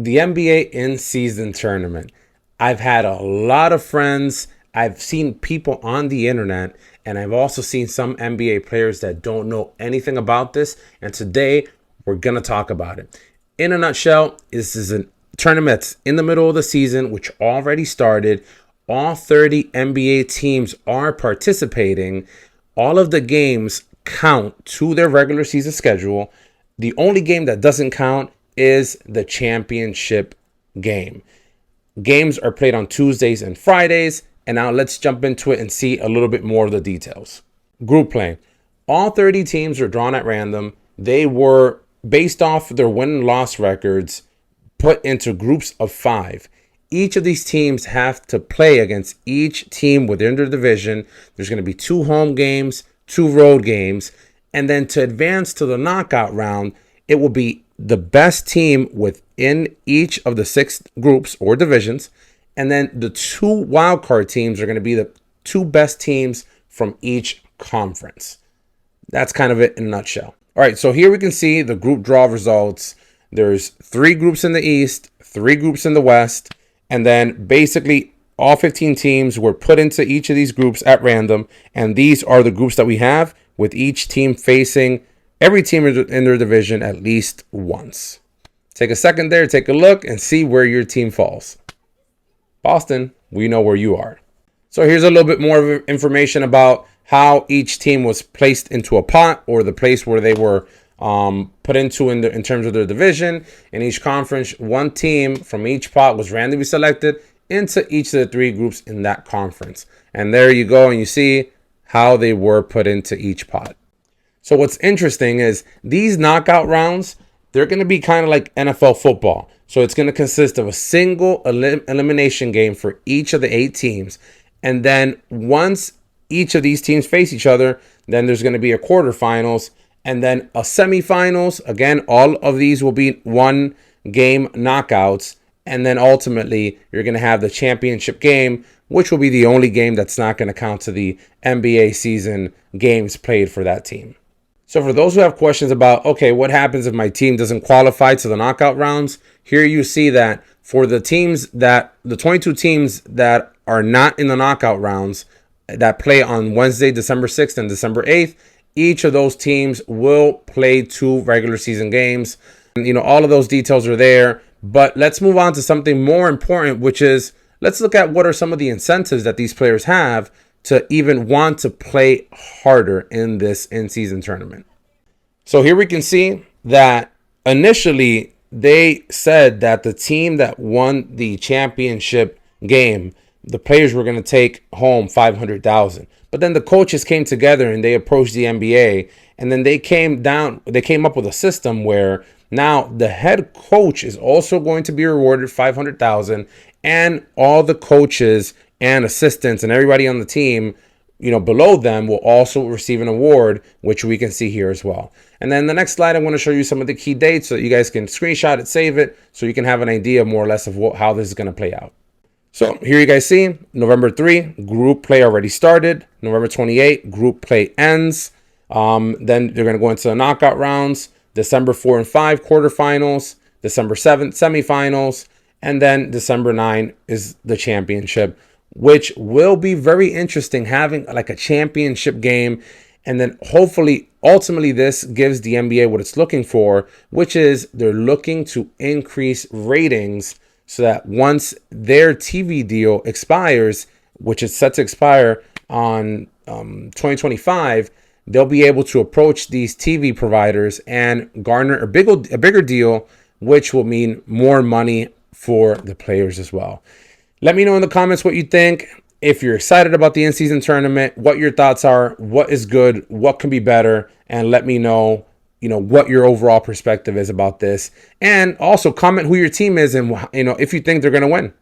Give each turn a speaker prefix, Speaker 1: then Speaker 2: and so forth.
Speaker 1: the NBA in-season tournament. I've had a lot of friends. I've seen people on the internet, and I've also seen some NBA players that don't know anything about this. And today, we're going to talk about it. In a nutshell, this is a tournament that's in the middle of the season, which already started. All 30 NBA teams are participating. All of the games count to their regular season schedule. The only game that doesn't count is the championship game. Games are played on Tuesdays and Fridays. And now let's jump into it and see a little bit more of the details. Group play. All 30 teams are drawn at random. They were, based off their win and loss records, put into groups of 5. Each of these teams have to play against each team within their division. There's going to be 2 home games, 2 road games. And then to advance to the knockout round, it will be the best team within each of the 6 groups or divisions. And then the 2 wildcard teams are going to be the 2 best teams from each conference. That's kind of it in a nutshell. All right, so here we can see the group draw results. There's 3 groups in the East, 3 groups in the West, and then basically all 15 teams were put into each of these groups at random. And these are the groups that we have, with each team facing every team in their division at least once. Take a second there, take a look, and see where your team falls. Boston, we know where you are. So here's a little bit more information about how each team was placed into a pot, or the place where they were put into in terms of their division. In each conference, 1 team from each pot was randomly selected into each of the 3 groups in that conference. And there you go, and you see how they were put into each pot. So what's interesting is these knockout rounds, they're going to be kind of like NFL football. So it's going to consist of a single elimination game for each of the 8 teams. And then once each of these teams face each other, then there's going to be a quarterfinals and then a semifinals. Again, all of these will be 1 game knockouts. And then ultimately, you're going to have the championship game, which will be the only game that's not going to count to the NBA season games played for that team. So for those who have questions about, okay, what happens if my team doesn't qualify to the knockout rounds? Here you see that for the 22 teams that are not in the knockout rounds that play on Wednesday, December 6th and December 8th, each of those teams will play 2 regular season games. And, all of those details are there. But let's move on to something more important, which is let's look at what are some of the incentives that these players have to even want to play harder in this in-season tournament. So here we can see that initially they said that the team that won the championship game, the players were going to take home $500,000. But then the coaches came together and they approached the NBA, and then they came up with a system where now the head coach is also going to be rewarded $500,000, and all the coaches and assistants and everybody on the team, below them will also receive an award, which we can see here as well. And then the next slide, I'm going to show you some of the key dates so that you guys can screenshot it, save it, so you can have an idea more or less of how this is going to play out. So here you guys see November 3, group play already started. November 28, group play ends. Then they're going to go into the knockout rounds. December 4 and 5, quarterfinals. December 7th, semifinals. And then December 9 is the championship, which will be very interesting, having like a championship game. And then hopefully, ultimately, this gives the NBA what it's looking for, which is they're looking to increase ratings so that once their TV deal expires, which is set to expire on 2025, they'll be able to approach these TV providers and garner a bigger deal, which will mean more money for the players as well. Let me know in the comments what you think. If you're excited about the in-season tournament, what your thoughts are, what is good, what can be better, and let me know, what your overall perspective is about this. And also comment who your team is and, if you think they're going to win.